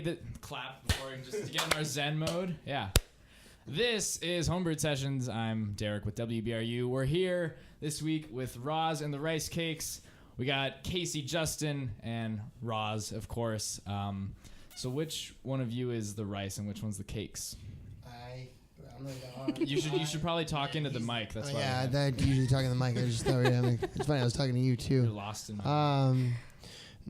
Okay, clap before just to get in our Zen mode. Yeah. This is Home Bru'd Sessions. I'm Derek with WBRU. We're here this week with Roz and the Rice Cakes. We got Casey, Justin, and Roz, of course. So which one of you is the rice and which one's the cakes? I'm like, You should probably talk into the mic. That's why. Yeah, I usually talk in the mic. I just thought, it's funny. I was talking to you too. You're lost in.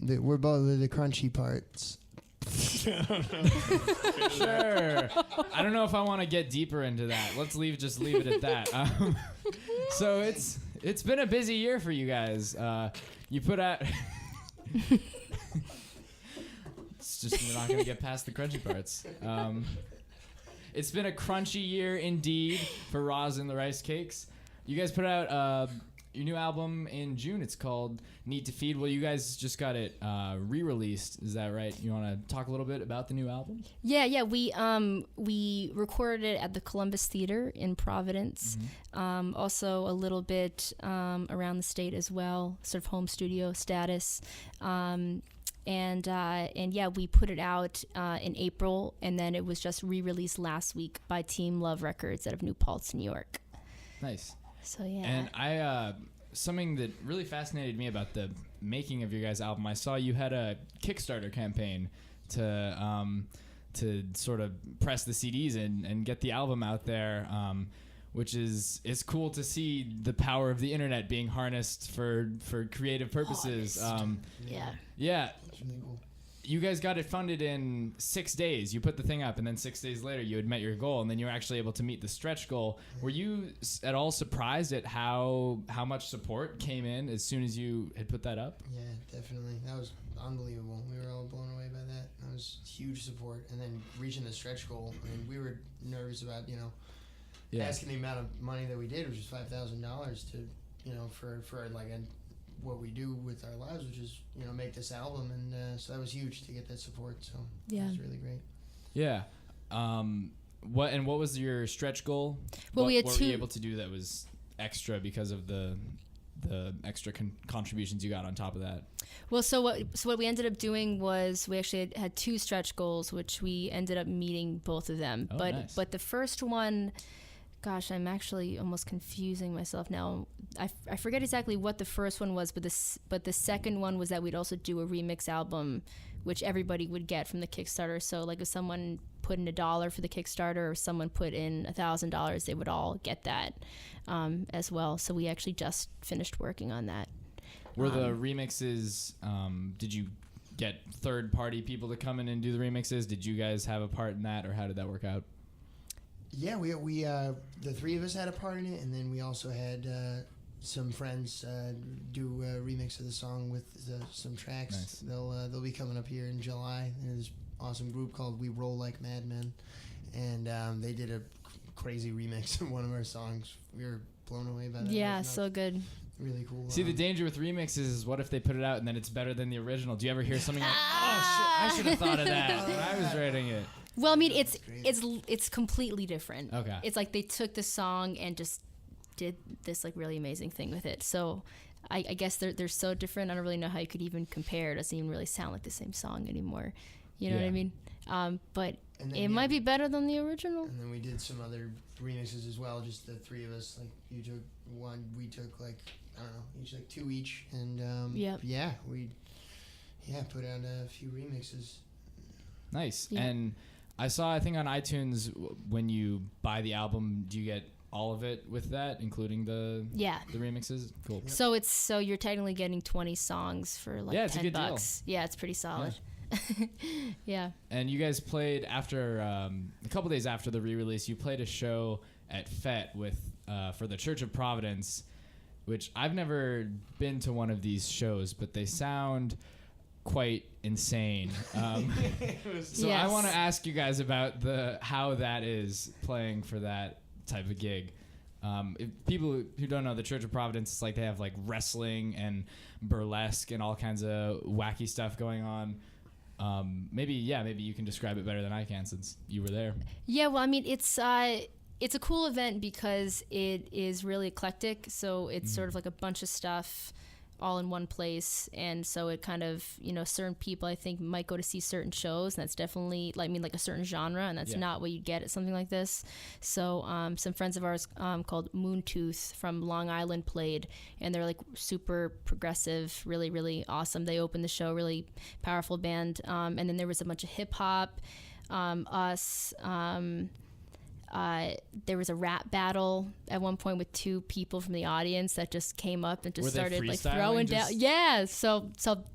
We're both the crunchy parts. Sure. I don't know if I want to get deeper into that. Let's just leave it at that. So it's been a busy year for you guys. You put out. It's just we're not gonna get past the crunchy parts. It's been a crunchy year indeed for Roz and the Rice Cakes. You guys put out your new album in June. It's called Need to Feed. Well, you guys just got it re-released. Is that right? You want to talk a little bit about the new album? Yeah. We recorded it at the Columbus Theater in Providence. Mm-hmm. Also a little bit around the state as well, sort of home studio status. And yeah, we put it out in April, and then it was just re-released last week by Team Love Records out of New Paltz, New York. Nice. So yeah. And I something that really fascinated me about the making of your guys' album, I saw you had a Kickstarter campaign to sort of press the CDs and get the album out there. Which is cool to see the power of the internet being harnessed for creative purposes. Yeah. That's really cool. You guys got it funded in 6 days. You put the thing up, and then 6 days later, you had met your goal, and then you were actually able to meet the stretch goal. Were you at all surprised at how much support came in as soon as you had put that up? Yeah, definitely. That was unbelievable. We were all blown away by that. That was huge support. And then reaching the stretch goal, I mean, we were nervous about, asking the amount of money that we did, which is $5,000 to, for like what we do with our lives, which is, make this album. And so that was huge to get that support. So yeah. It was really great. Yeah. What was your stretch goal? Well, we had what were you able to do that was extra because of the extra contributions you got on top of that? Well, so what we ended up doing was we actually had two stretch goals, which we ended up meeting both of them. Nice. But the first one, gosh, I'm actually almost confusing myself now. I forget exactly what the first one was, but the second one was that we'd also do a remix album, which everybody would get from the Kickstarter. So like if someone put in $1 for the Kickstarter or someone put in $1,000, they would all get that as well. So we actually just finished working on that. Were the remixes, did you get third-party people to come in and do the remixes? Did you guys have a part in that, or how did that work out? Yeah, we the three of us had a part in it, and then we also had some friends do a remix of the song with some tracks. Nice. They'll be coming up here in July. There's this awesome group called We Roll Like Madmen, and they did a crazy remix of one of our songs. We were blown away by that. Yeah, so good. Really cool. See, the danger with remixes is what if they put it out and then it's better than the original? Do you ever hear something like, oh shit, I should have thought of that when I was writing it? Well, I mean, it's completely different. Okay. It's like they took the song and just did this like really amazing thing with it. So I guess they're so different. I don't really know how you could even compare. It doesn't even really sound like the same song anymore. You know what I mean? But it might be better than the original. And then we did some other remixes as well. Just the three of us. Like you took one, we took like I don't know, each like two each, and we put out a few remixes. Nice. Yeah. And I saw, I think on iTunes, when you buy the album, do you get all of it with that, including the remixes? Cool. Yep. So you're technically getting 20 songs for like it's $10. a good deal. Yeah, it's pretty solid. Yeah. And you guys played after a couple days after the re-release. You played a show at FET with for the Church of Providence, which I've never been to one of these shows, but they sound quite insane. So yes. I want to ask you guys about how that is playing for that type of gig. If people who don't know, the Church of Providence, it's like they have like wrestling and burlesque and all kinds of wacky stuff going on. Maybe you can describe it better than I can since you were there. Yeah, well, I mean, it's a cool event because it is really eclectic. So it's sort of like a bunch of stuff all in one place, and so it kind of, certain people I think might go to see certain shows, and that's definitely like a certain genre, and that's not what you get at something like this. So some friends of ours called Moontooth from Long Island played, and they're like super progressive, really, really awesome. They opened the show, really powerful band, and then there was a bunch of hip hop, us. There was a rap battle at one point with 2 people from the audience that just came up and just started like throwing down. Yeah. So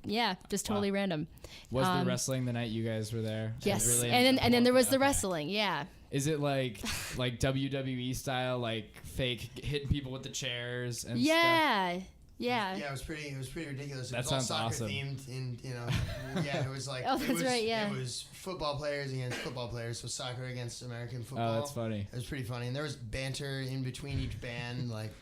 yeah, just totally random. Was there wrestling the night you guys were there? Yes. Really and then there was the wrestling. Yeah. Is it like WWE style, like fake hitting people with the chairs and stuff? Yeah. Yeah, it was pretty ridiculous. It That was all sounds soccer awesome. themed, and it was like yeah. It was football players against football players, so soccer against American football. Oh, that's funny. It was pretty funny, and there was banter in between each band, like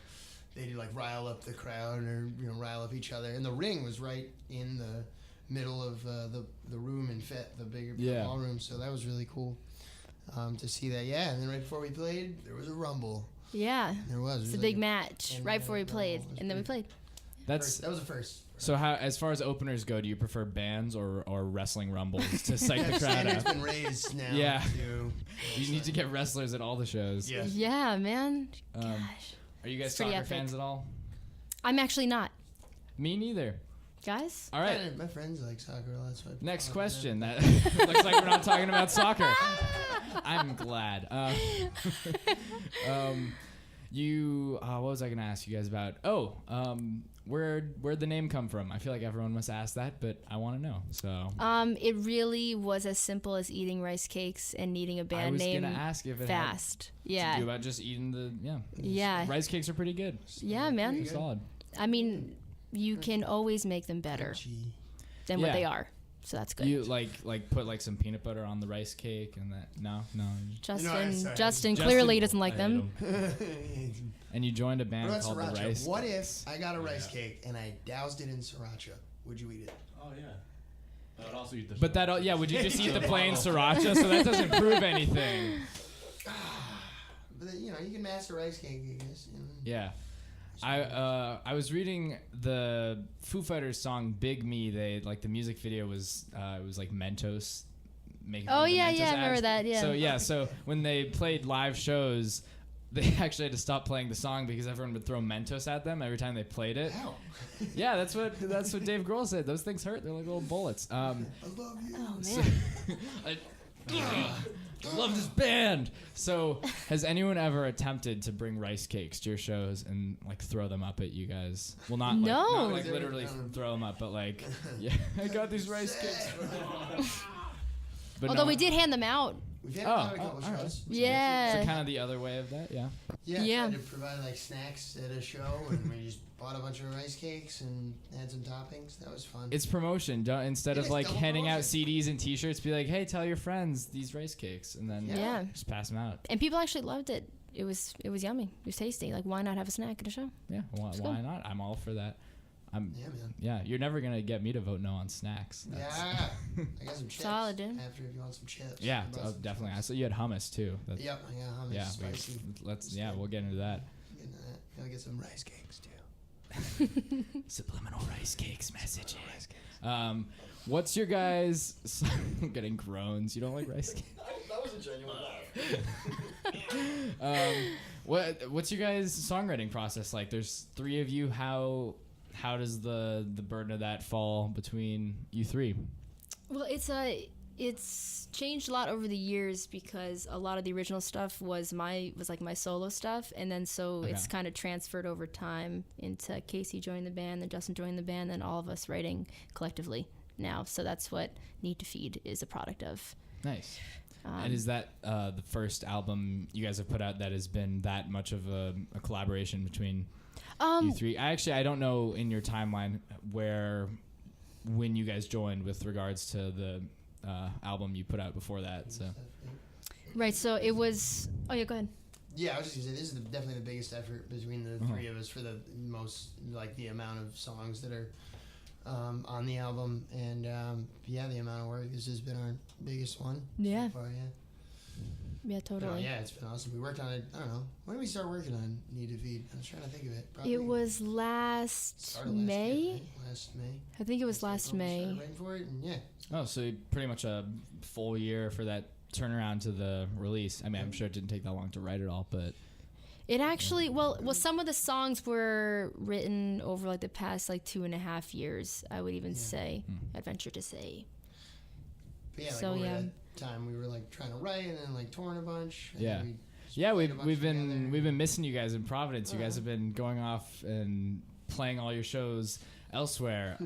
they'd like rile up the crowd or rile up each other, and the ring was right in the middle of the room in the bigger ballroom, so that was really cool to see that. Yeah, and then right before we played, there was a rumble. Yeah, there was. It's a big match right before we played, and then we played. That was a first. So how, as far as openers go, do you prefer bands or wrestling rumbles to psych the crowd It's out? been raised now. Yeah. You need to get wrestlers at all the shows. Yeah. Yeah, man. Gosh. Are you guys It's pretty soccer epic. fans at all? I'm actually not. Me neither. Guys? All right. My friends like soccer. That's what. Next question. That looks like we're not talking about soccer. I'm glad. What was I going to ask you guys about? Where'd the name come from? I feel like everyone must ask that, but I want to know. So. It really was as simple as eating rice cakes and needing a band name. I was gonna ask if it fast. had to do about just eating the Yeah. Rice cakes are pretty good. Yeah, man. Solid. I mean, you can always make them better than what they are. So that's good. You like put like some peanut butter on the rice cake and that? No. Justin clearly doesn't like them. And you joined a band called sriracha? the Rice. What if I got a rice cake and I doused it in sriracha? Would you eat it? Oh yeah. I would also eat the. But would you just eat the plain sriracha? So that doesn't prove anything. But then, you can master rice cake, I guess. Yeah. I was reading the Foo Fighters song "Big Me." They the music video was it was like Mentos making. Oh yeah, Mentos I ads. remember that. Yeah. So when they played live shows, they actually had to stop playing the song because everyone would throw Mentos at them every time they played it. Ow. Yeah, that's what Dave Grohl said. Those things hurt. They're like little bullets. I love you. Oh man. I love this band. So, has anyone ever attempted to bring rice cakes to your shows and throw them up at you guys? Well, not No. not literally throw them up, but yeah, I got these rice cakes. But Although no. we did hand them out. We've had a couple all right. shows. Yeah. So kind of the other way of that, yeah. Yeah. Tried to provide snacks at a show, and we just bought a bunch of rice cakes and had some toppings. That was fun. It's promotion. Instead of double handing out promotion. CDs and T-shirts, be like, hey, tell your friends these rice cakes, and then just pass them out. And people actually loved it. It was yummy. It was tasty. Why not have a snack at a show? Yeah, why not? I'm all for that. Yeah, man. Yeah, you're never gonna get me to vote no on snacks. Yeah, I got some chips. Solid, dude. After, if you want some chips. Yeah, Chips. definitely. I saw you had hummus too. Yep, I got hummus. Yeah, Spicy. we'll get into that. Gotta get some rice cakes too. Subliminal rice cakes messages. What's your guys? I'm getting groans. You don't like rice cakes? That was a genuine laugh. What's your guys' songwriting process like? There's 3 of you. How does the burden of that fall between you 3? Well, it's changed a lot over the years because a lot of the original stuff was my solo stuff, and then it's kind of transferred over time into Casey joining the band, then Justin joining the band, then all of us writing collectively now. So that's what Need to Feed is a product of. Nice. And is that the first album you guys have put out that has been that much of a collaboration between you 3? I don't know in your timeline when you guys joined with regards to the album you put out before that. So. Right. So it was. Oh yeah. Go ahead. Yeah, I was just gonna say this is definitely the biggest effort between the 3 of us for the most the amount of songs that are on the album, and the amount of work. This has been our biggest one. Yeah. So far, yeah. Yeah, totally. Yeah, it's been awesome. We worked on it. I don't know. When did we start working on Need to Feed? I was trying to think of it. Probably It was last started May. Year, right? Last May. I think it was last April, we May. started writing for it, and yeah. Oh, so pretty much a full year for that turnaround to the release. I mean, I'm sure it didn't take that long to write it all, but It actually, well, some of the songs were written over like the past like 2.5 years. I would even say, I'd venture to say. But yeah, like So, over yeah. that time we were like trying to write and then like touring a bunch. And Yeah. then yeah, played a bunch we've been together. we've been missing you guys in Providence. You guys have been going off and playing all your shows elsewhere.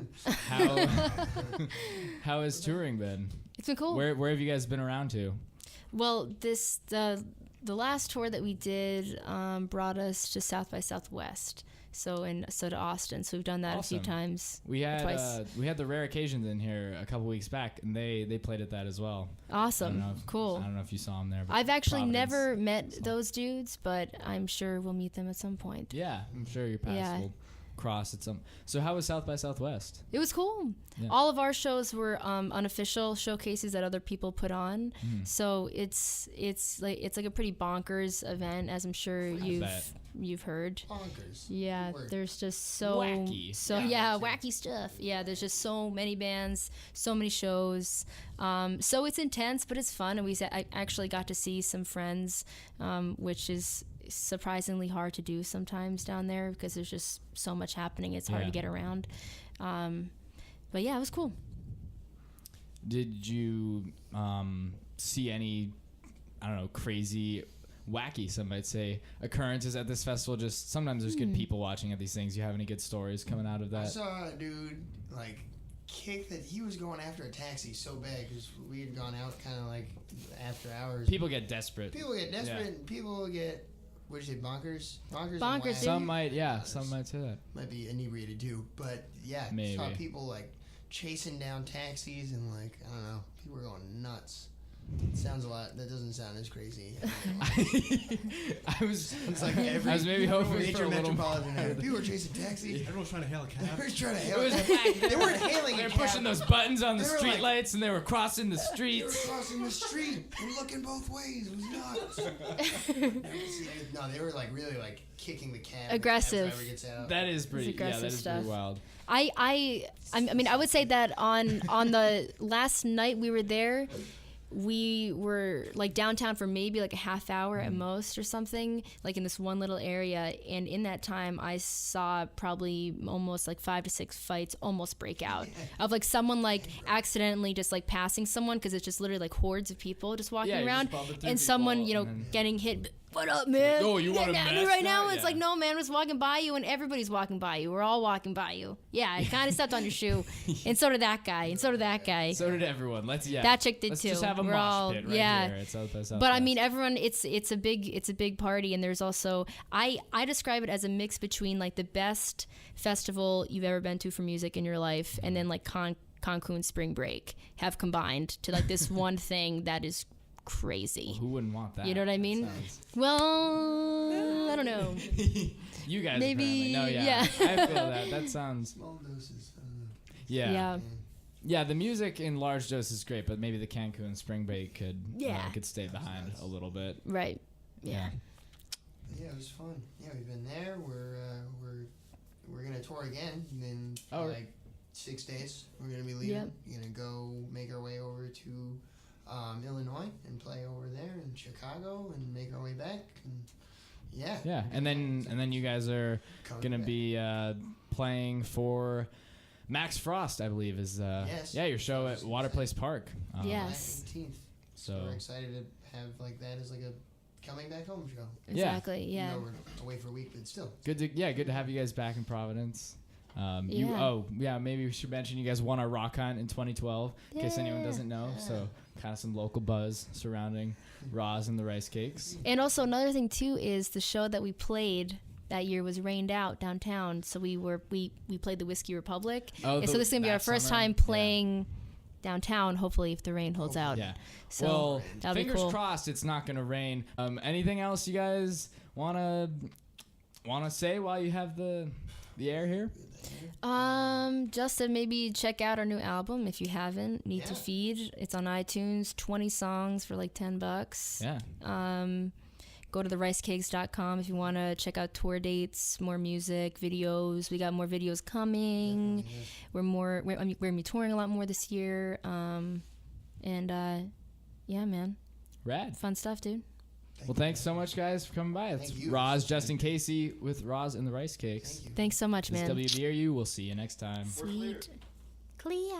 How has touring been? It's been cool. Where have you guys been around to? Well, the last tour that we did brought us to South by Southwest, so to Austin. So we've done that a few Awesome. times. We had twice. we had the Rare Occasions in here a couple weeks back, and they played at that as well. Awesome, cool. I don't know if you saw them there. But I've actually Providence. never met those dudes, but I'm sure we'll meet them at some point. Yeah, I'm sure your paths Yeah. will cross at some. So how was South by Southwest? It was cool. Yeah. All of our shows were unofficial showcases that other people put on. So it's like a pretty bonkers event, as I'm sure bet. you've heard. Bonkers. Yeah, Good word. there's just so Wacky. wacky stuff. Yeah, there's just so many bands, so many shows. So it's intense, but it's fun, and I actually got to see some friends, which is surprisingly hard to do sometimes down there because there's just so much happening. It's hard to get around. But yeah, it was cool. Did you see any, I don't know, crazy, wacky, some might say, occurrences at this festival? Just sometimes there's good people watching at these things. You have any good stories coming out of I that? saw a dude like kick that he was going after a taxi so bad because we had gone out kind of like after hours. People get desperate. People get desperate and people get, what did you say, bonkers? Bonkers. Bonkers, And Some might say that. might be inebriated too, but yeah, Maybe. saw people like chasing down taxis and like I don't know, people were going nuts. Sounds a lot. That doesn't sound as crazy. I was It's like every I was maybe hoping for major a little metropolitan area. People were chasing taxis. Everyone's trying to hail a They cab. were trying to hail. It was They weren't hailing. They a were cab. pushing those buttons on the They were street like- lights, and they were crossing the They were streets. crossing the street and looking both ways. It was nuts. No, they were like really like kicking the cab. Aggressive. The cab driver gets out. That is pretty. It's Yeah, aggressive that is stuff. pretty wild. I mean, I would say that on the last night we were there, we were like downtown for maybe like a half hour at most or something, like in this one little area. And in that time, I saw probably almost like 5 to 6 fights almost break out of like someone like accidentally just like passing someone because it's just literally like hordes of people just walking Yeah, you just around, bump into and someone people, you know and then- getting hit. What up, man? Oh, you wanna mad at me mess right now? now? It's Yeah. like, no, man, was walking by you, and everybody's walking by you. We're all walking by you. Yeah, I kind of stepped on your shoe, and so did that guy, and so did that guy. So did everyone. That chick did Let's too. just have a We're mosh all- pit right yeah. here at South by Southwest. But I mean, everyone, it's a big party, and there's also I describe it as a mix between like the best festival you've ever been to for music in your life, and then like Cancun Spring Break have combined to like this one thing that is crazy. Who wouldn't want that? You know what I That mean? sounds- Well, I don't know. You guys Maybe, apparently. No, yeah. I feel that. That sounds. Small doses. I don't know. Yeah. Yeah. Yeah, the music in large doses is great, but maybe the Cancun Spring Break could could stay behind a little bit. Right. Yeah. Yeah, it was fun. Yeah, we've been there. We're gonna tour again in Oh, like 6 days. We're gonna be leaving. Yep. We're gonna go make our way over to Illinois and play over there in Chicago and make our way back. And yeah. Yeah, and then you guys are Coming gonna back. be playing for Max Frost, I believe, is Yes. your show at Water Place Park. Yeah. July 18th. So We're excited to have like that as like a coming back home show. Exactly. Yeah. You know, we're away for a week, but still. good to have you guys back in Providence. Yeah. Maybe we should mention you guys won our rock hunt in 2012, in case anyone doesn't know. So kind of some local buzz surrounding Roz and the Rice Cakes. And also another thing too is the show that we played that year was rained out downtown. So we played the Whiskey Republic. Oh, and so this is gonna be our that first summer? time playing downtown. Hopefully, if the rain holds out. Yeah. So well, that'll be fingers cool. crossed it's not gonna rain. Anything else you guys wanna say while you have the the air here? Just to maybe check out our new album if you haven't. Need to Feed. It's on iTunes. 20 songs for like $10. Yeah. Go to thericecakes.com if you want to check out tour dates, more music, videos. We got more videos coming. We're gonna be touring a lot more this year. Yeah, man. Rad. Fun stuff, dude. Well, thanks so much, guys, for coming by. It's Roz, Justin, Casey with Roz and the Rice Cakes. Thanks so much, man. This is WBRU. We'll see you next time. Sweet. Clea.